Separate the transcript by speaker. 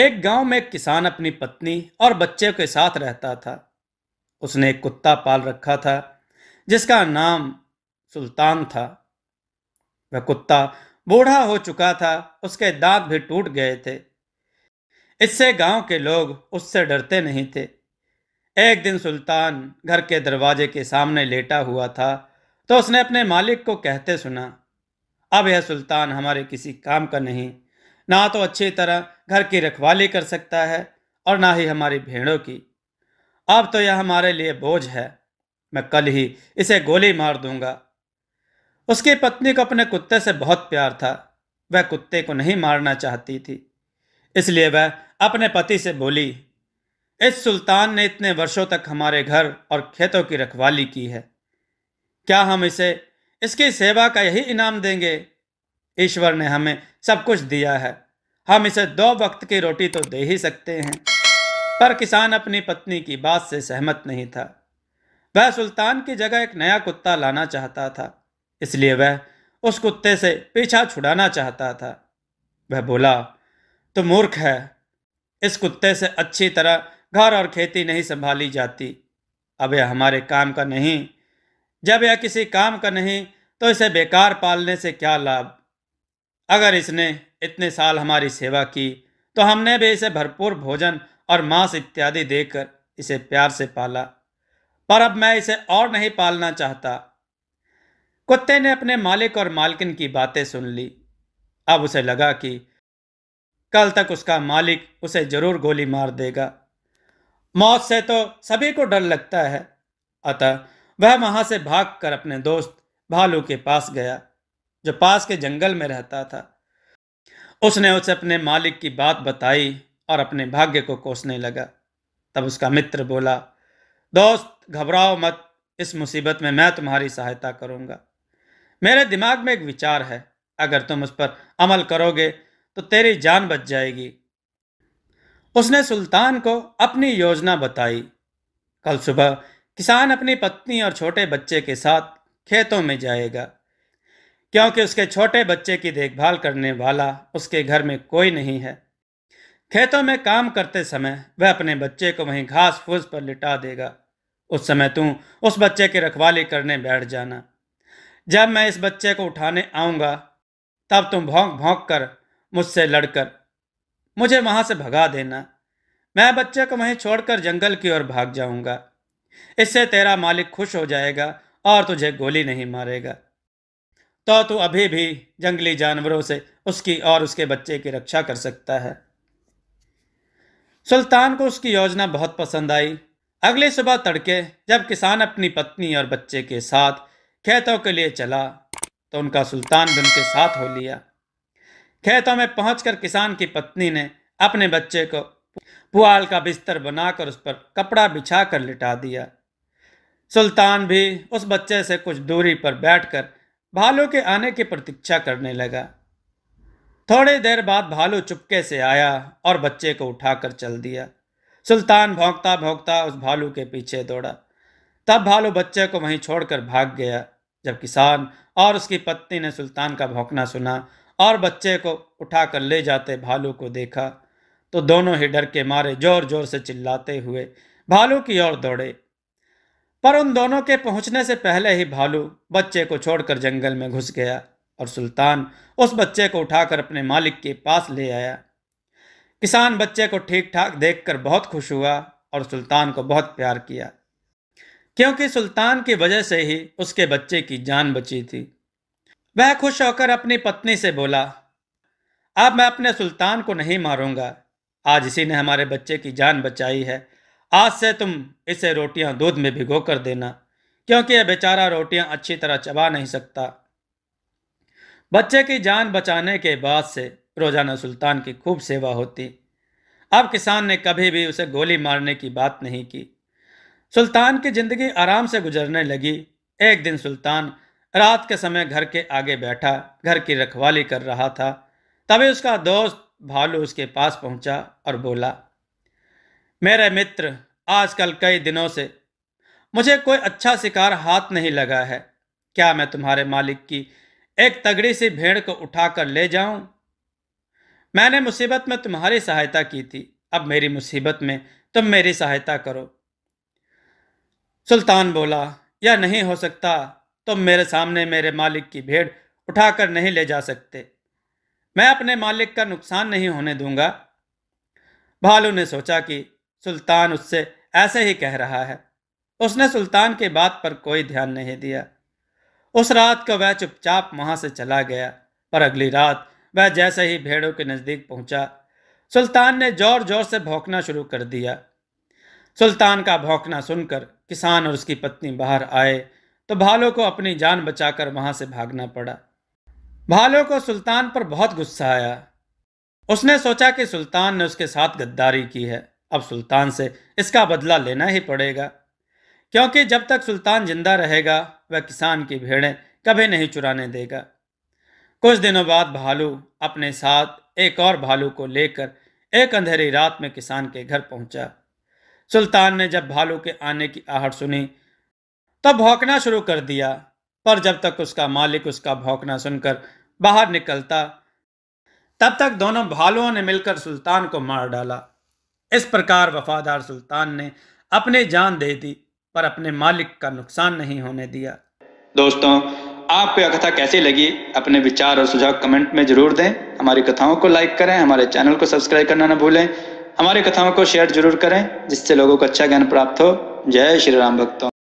Speaker 1: एक गांव में एक किसान अपनी पत्नी और बच्चे के साथ रहता था। उसने एक कुत्ता पाल रखा था जिसका नाम सुल्तान था। वह कुत्ता बूढ़ा हो चुका था, उसके दांत भी टूट गए थे। इससे गांव के लोग उससे डरते नहीं थे। एक दिन सुल्तान घर के दरवाजे के सामने लेटा हुआ था तो उसने अपने मालिक को कहते सुना, अब यह सुल्तान हमारे किसी काम का नहीं, ना तो अच्छी तरह घर की रखवाली कर सकता है और ना ही हमारी भेड़ों की। अब तो यह हमारे लिए बोझ है। मैं कल ही इसे गोली मार दूंगा। उसकी पत्नी को अपने कुत्ते से बहुत प्यार था। वह कुत्ते को नहीं मारना चाहती थी, इसलिए वह अपने पति से बोली, इस सुल्तान ने इतने वर्षों तक हमारे घर और खेतों की रखवाली की है। क्या हम इसे इसकी सेवा का यही इनाम देंगे? ईश्वर ने हमें सब कुछ दिया है, हम इसे 2 वक्त की रोटी तो दे ही सकते हैं। पर किसान अपनी पत्नी की बात से सहमत नहीं था। वह सुल्तान की जगह एक नया कुत्ता लाना चाहता था, इसलिए वह उस कुत्ते से पीछा छुड़ाना चाहता था। वह बोला, तू मूर्ख है। इस कुत्ते से अच्छी तरह घर और खेती नहीं संभाली जाती। अब यह हमारे काम का नहीं। जब यह किसी काम का नहीं तो इसे बेकार पालने से क्या लाभ? अगर इसने इतने साल हमारी सेवा की तो हमने भी इसे भरपूर भोजन और मांस इत्यादि देकर इसे प्यार से पाला। पर अब मैं इसे और नहीं पालना चाहता। कुत्ते ने अपने मालिक और मालकिन की बातें सुन ली। अब उसे लगा कि कल तक उसका मालिक उसे जरूर गोली मार देगा। मौत से तो सभी को डर लगता है। अतः वह वहां से भागकर अपने दोस्त भालू के पास गया, जो पास के जंगल में रहता था। उसने उसे अपने मालिक की बात बताई और अपने भाग्य को कोसने लगा। तब उसका मित्र बोला, दोस्त घबराओ मत, इस मुसीबत में मैं तुम्हारी सहायता करूंगा। मेरे दिमाग में एक विचार है, अगर तुम उस पर अमल करोगे तो तेरी जान बच जाएगी। उसने सुल्तान को अपनी योजना बताई। कल सुबह किसान अपनी पत्नी और छोटे बच्चे के साथ खेतों में जाएगा, क्योंकि उसके छोटे बच्चे की देखभाल करने वाला उसके घर में कोई नहीं है। खेतों में काम करते समय वह अपने बच्चे को वहीं घास फूस पर लिटा देगा। उस समय तू उस बच्चे की रखवाली करने बैठ जाना। जब मैं इस बच्चे को उठाने आऊंगा तब तुम भौंक भौंक कर मुझसे लड़कर मुझे वहां से भगा देना। मैं बच्चे को वहीं छोड़कर जंगल की ओर भाग जाऊंगा। इससे तेरा मालिक खुश हो जाएगा और तुझे गोली नहीं मारेगा। तो तू अभी भी जंगली जानवरों से उसकी और उसके बच्चे की रक्षा कर सकता है। सुल्तान को उसकी योजना बहुत पसंद आई। अगली सुबह तड़के जब किसान अपनी पत्नी और बच्चे के साथ खेतों के लिए चला तो उनका सुल्तान भी उनके साथ हो लिया। खेतों में पहुंचकर किसान की पत्नी ने अपने बच्चे को पुआल का बिस्तर बनाकर उस पर कपड़ा बिछाकर लिटा दिया। सुल्तान भी उस बच्चे से कुछ दूरी पर बैठकर भालू के आने की प्रतीक्षा करने लगा। थोड़ी देर बाद भालू चुपके से आया और बच्चे को उठाकर चल दिया। सुल्तान भौंकता भौंकता उस भालू के पीछे दौड़ा। तब भालू बच्चे को वहीं छोड़कर भाग गया। जब किसान और उसकी पत्नी ने सुल्तान का भौंकना सुना और बच्चे को उठाकर ले जाते भालू को देखा तो दोनों ही डर के मारे जोर जोर से चिल्लाते हुए भालू की ओर दौड़े। पर उन दोनों के पहुंचने से पहले ही भालू बच्चे को छोड़कर जंगल में घुस गया और सुल्तान उस बच्चे को उठाकर अपने मालिक के पास ले आया। किसान बच्चे को ठीक ठाक देखकर बहुत खुश हुआ और सुल्तान को बहुत प्यार किया, क्योंकि सुल्तान की वजह से ही उसके बच्चे की जान बची थी। वह खुश होकर अपनी पत्नी से बोला, अब मैं अपने सुल्तान को नहीं मारूंगा। आज इसी ने हमारे बच्चे की जान बचाई है। आज से तुम इसे रोटियां दूध में भिगो कर देना, क्योंकि यह बेचारा रोटियां अच्छी तरह चबा नहीं सकता। बच्चे की जान बचाने के बाद से रोजाना सुल्तान की खूब सेवा होती। अब किसान ने कभी भी उसे गोली मारने की बात नहीं की। सुल्तान की जिंदगी आराम से गुजरने लगी। एक दिन सुल्तान रात के समय घर के आगे बैठा घर की रखवाली कर रहा था। तभी उसका दोस्त भालू उसके पास पहुंचा और बोला, मेरे मित्र, आजकल कई दिनों से मुझे कोई अच्छा शिकार हाथ नहीं लगा है। क्या मैं तुम्हारे मालिक की एक तगड़ी सी भेड़ को उठाकर ले जाऊं? मैंने मुसीबत में तुम्हारी सहायता की थी, अब मेरी मुसीबत में तुम मेरी सहायता करो। सुल्तान बोला, यह नहीं हो सकता। तुम मेरे सामने मेरे मालिक की भेड़ उठाकर नहीं ले जा सकते। मैं अपने मालिक का नुकसान नहीं होने दूंगा। भालू ने सोचा कि सुल्तान उससे ऐसे ही कह रहा है। उसने सुल्तान की बात पर कोई ध्यान नहीं दिया। उस रात को वह चुपचाप वहां से चला गया, पर अगली रात वह जैसे ही भेड़ों के नजदीक पहुंचा, सुल्तान ने जोर जोर से भौंकना शुरू कर दिया। सुल्तान का भौंकना सुनकर किसान और उसकी पत्नी बाहर आए तो भालू को अपनी जान बचाकर वहां से भागना पड़ा। भालू को सुल्तान पर बहुत गुस्सा आया। उसने सोचा कि सुल्तान ने उसके साथ गद्दारी की है, अब सुल्तान से इसका बदला लेना ही पड़ेगा, क्योंकि जब तक सुल्तान जिंदा रहेगा वह किसान की भेड़ें कभी नहीं चुराने देगा। कुछ दिनों बाद भालू अपने साथ एक और भालू को लेकर एक अंधेरी रात में किसान के घर पहुंचा। सुल्तान ने जब भालू के आने की आहट सुनी तब भौंकना शुरू कर दिया, पर जब तक उसका मालिक उसका भौंकना सुनकर बाहर निकलता तब तक दोनों भालुओं ने मिलकर सुल्तान को मार डाला। इस प्रकार वफादार सुल्तान ने अपनी जान दे दी, पर अपने मालिक का नुकसान नहीं होने दिया। दोस्तों, आपको यह कथा कैसी लगी? अपने विचार और सुझाव कमेंट में जरूर दें। हमारी कथाओं को लाइक करें, हमारे चैनल को सब्सक्राइब करना न भूलें। हमारी कथाओं को शेयर जरूर करें, जिससे लोगों को अच्छा ज्ञान प्राप्त हो। जय श्री राम भक्तों।